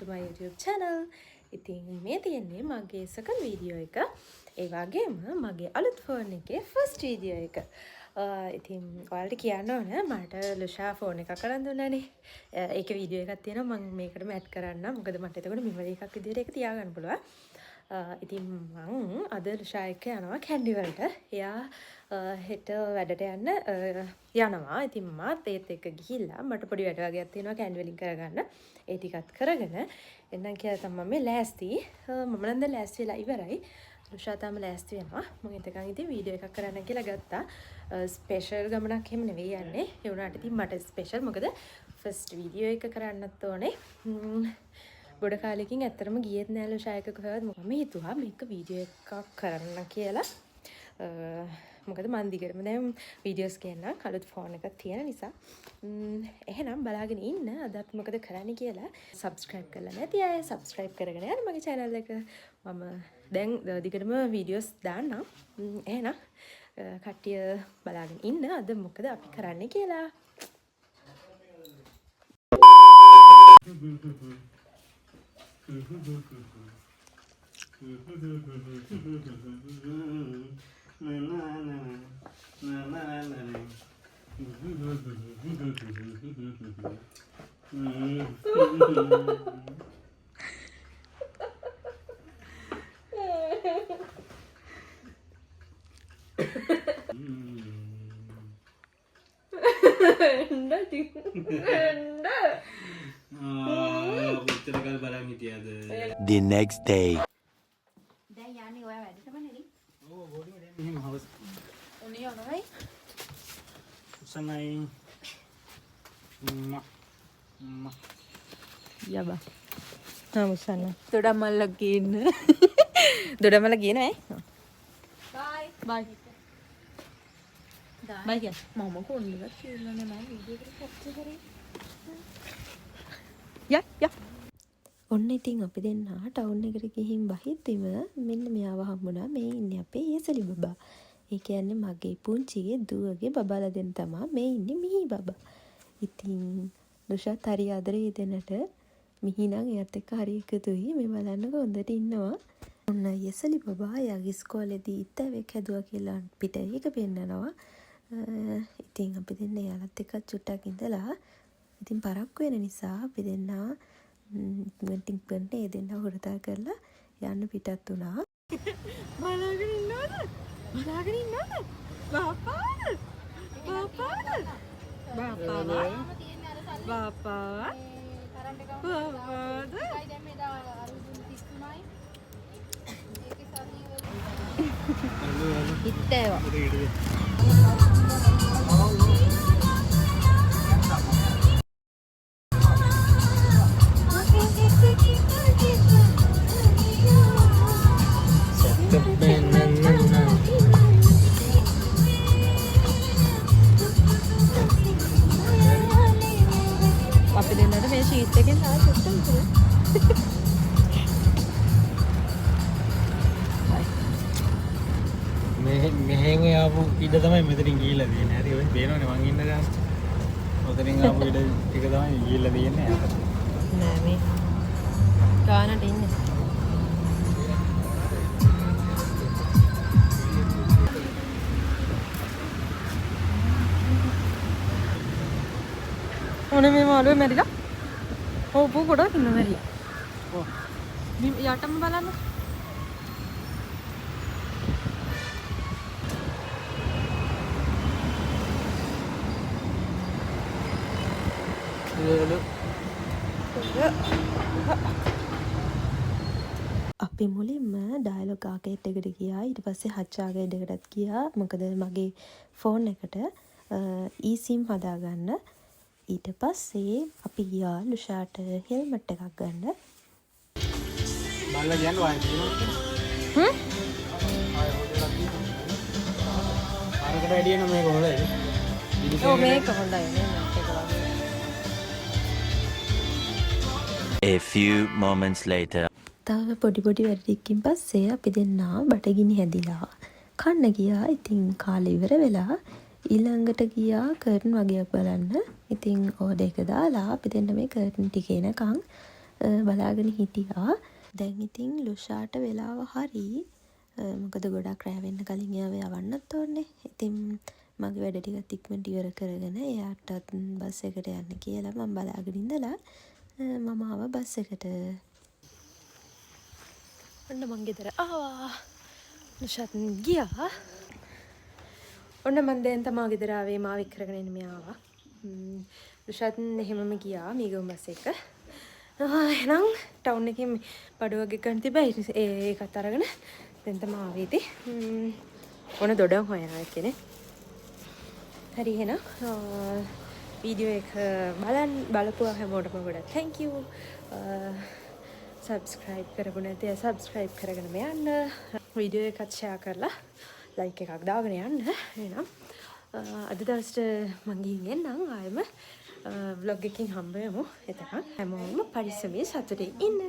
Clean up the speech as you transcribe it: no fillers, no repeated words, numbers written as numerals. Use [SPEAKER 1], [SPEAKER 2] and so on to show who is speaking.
[SPEAKER 1] to my YouTube channel. ඉතින් මේ තියෙන්නේ මගේ second video එක. ඒ වගේම මගේ අලුත් phone එකේ first video එක. ඉතින් ඔයාලට කියන්න ඕන මට ලුෂා phone එකක් අරන් දුන්නානේ. ඒකේ video එකක් තියෙනවා මම මේකටම add කරන්න. මොකද මට එතකොට memory එකක් විදියට ඒක තියාගන්න පුළුවන්. ඉතින් මම අද ලුෂා එක්ක යනවා කැන්ඩි වලට. එයා හෙට වැඩට යන්න යනවා. ඉතින් මාත් ඒත් එක්ක ගිහිල්ලා මට පොඩි වැඩ වගේක් තියෙනවා කැන්ඩි වලින් කරගන්න. ඒ ටිකත් කරගෙන එන්නම් කියලා තමයි මම ලෑස්ති. මම නම් දැන් ලෑස්ති වෙලා ඉවරයි. ලුෂා තාම ලෑස්ති වෙනවා. මම එතකන් ඉතින් වීඩියෝ එකක් කරන්න කියලා ගත්තා. ස්පෙෂල් ගමනක් එහෙම නෙවෙයි යන්නේ. ඒ වුණාට ඉතින් මට ස්පෙෂල් මොකද ෆස්ට් වීඩියෝ එක කරන්නත් ඕනේ. ගොඩ කාලෙකින් ඇත්තටම ගියෙත් නෑ ලුෂා එක කොහෙවත්. මම හිතුවා මේක වීඩියෝ එකක් කරන්න කියලා. මොකද මන් දිගටම දැන් වීඩියෝස් කියන්න අලුත් ෆෝන් එකක් තියෙන නිසා. එහෙනම් බලාගෙන ඉන්න අදත් මොකද කරන්න කියලා. සබ්ස්ක්‍රයිබ් කරලා නැති අය සබ්ස්ක්‍රයිබ් කරගෙන යන්න මගේ channel එක. මම දැන් දිගටම වීඩියෝස් දාන්නම්. එහෙනම් කට්ටිය බලාගෙන ඉන්න අද මොකද අපි කරන්නේ කියලා.
[SPEAKER 2] The next day.
[SPEAKER 3] දැන් යන්නේ ඔයා වැඩටම නෙලි.
[SPEAKER 4] ඔව් බෝඩිම දැන් මෙහෙම හවස්.
[SPEAKER 3] උනේ යනවයි.
[SPEAKER 4] උසනයි.
[SPEAKER 1] යබා. නමුසන්න.
[SPEAKER 3] දොඩමල්ල ගේන්න.
[SPEAKER 1] දොඩමල ගියේ නෑ.
[SPEAKER 3] බයි.
[SPEAKER 1] බයි. බයි කිය.
[SPEAKER 3] මම කොණ්ඩලක් කියලා නෑ මම වීඩියෝ එකට කැප්චර් කරේ.
[SPEAKER 1] යා. ඔන්න ඉතින් අපි දෙන්න ටවුන් එකට ගිහින් බහිද්දිම මෙන්න මෙයාව හම්බුණා. මේ ඉන්නේ අපේ ඊසලි බබා. ඒ කියන්නේ මගේ පුංචිගේ දුවගේ බබාලා දෙන්න තමයි මේ ඉන්නේ මිහි බබා. ඉතින් ලුෂාත් හරි ආදරේ දෙන්නට මිහි නම් එයත් එක්ක හරි එකතුයි. මේ බලන්නකො හොඳට ඉන්නවා. ඔන්න ඊසලි බබා යාගේ ඉස්කෝලේදී ඉත්තවෙක් හැදුවා කියලා පිට ඒක පෙන්නනවා. ඉතින් අපි දෙන්න යාලත් එක්ක චුට්ටක් ඉඳලා ඉතින් පරක්කු වෙන නිසා අපි දෙන්නා ඉක්මනටින් ඒ දෙන්න හොරතා කරලා යන්න පිටත් වුණා. බලාගෙන ඉන්නවද? බලාගෙන ඉන්නවද? බාපාද? බාපාද? බාපාද? බාපාද? බාපාද? ඉත්තේවා. අපි දෙන්නට මේ ෂීට් එකෙන් ආව චුට්ටක් විතර.
[SPEAKER 4] මෙහෙන් ආපු ඉඩ තමයි මෙතනින් ගිහිල්ලා තියෙන්නේ. හරි ඔය පේනවනේ මං ඉන්න ගාන. ඔතනින් ආපු ඉඩ ටික තමයි ගිහිල්ලා තියෙන්නේ.
[SPEAKER 1] නෑ මේ ගානට ඉන්නේ. ඕනේ මේ මාළුවේ මැරිලා. ඔව් පො ගොඩක් ඉන්න මැරිලා. ඔව්. මේ යටම බලන්න. අපි මුලින්ම ඩයලොග් ආකේට් එකට ගියා. ඊට පස්සේ හච් ආකේට් එකටත් ගියා. මොකද මගේ ෆෝන් එකට eSIM හදාගන්න. ඊට පස්සේ අපි ගියා ලුෂාට හෙල්මට් එකක් ගන්න.
[SPEAKER 4] බලලා යන්න වායි තියෙනවා. අරකට වැඩි වෙන මේක හොඳයි.
[SPEAKER 1] ඔව් මේක හොඳයි නේ මේක වගේ.
[SPEAKER 2] A few moments later.
[SPEAKER 1] තව පොඩි වැඩ ටිකකින් පස්සේ අපි දෙන්නා බඩගිනි හැදිලා කන්න ගියා. ඉතින් කාලේ ඉවර වෙලා ඊළඟට ගියා කර්ටන් වගේක් බලන්න. ඉතින් ඕඩර් එක දාලා අපි දෙන්න මේ කර්ටන් ටික එනකන් බලාගෙන හිටියා. දැන් ඉතින් ලුෂාට වෙලාව හරි. මොකද ගොඩක් රෑ වෙන්න කලින් එයාව යවන්නත් ඕනේ. ඉතින් මගේ වැඩ ටිකත් ඉක්මනට ඉවර කරගෙන එයාටත් බස් එකට යන්න කියලා මම බලාගෙන ඉඳලා මම ආවා බස් එකට. ඔන්න මං ගෙදර ආවා. ලුෂාත් ගියා. ඔන්න මං දැන් තමා ගෙදර ආවේ මාව එක් කරගෙන එන්න මෙයාවා. ලුෂාත් එහෙමම ගියා මීගම බස් එක. එහෙනම් ටවුන් එකේ බඩුවගේ ගන්න තිබ්බා. ඒකත් අරගෙන දැන් තමයි ආවේ ඉතින්. ඔන්න දොඩම් හොයනවා එක්කනේ. හරි එහෙනම් වීඩියෝ එක බලපුවා හැමෝටම ගොඩක් thank you. සබස්ක්‍රයිබ් කරපු නැති අය සබස්ක්‍රයිබ් කරගෙන යන්න. වීඩියෝ එකත් ෂෙයා කරලා ලයික් එකක් දාගෙන යන්න. එහෙනම් අද දවසට මං ගිහින් එන්නම් ආයෙම vlog එකකින් හම්බ වෙමු. එතකන් හැමෝම පරිස්සමෙන් සතුටින් ඉන්න.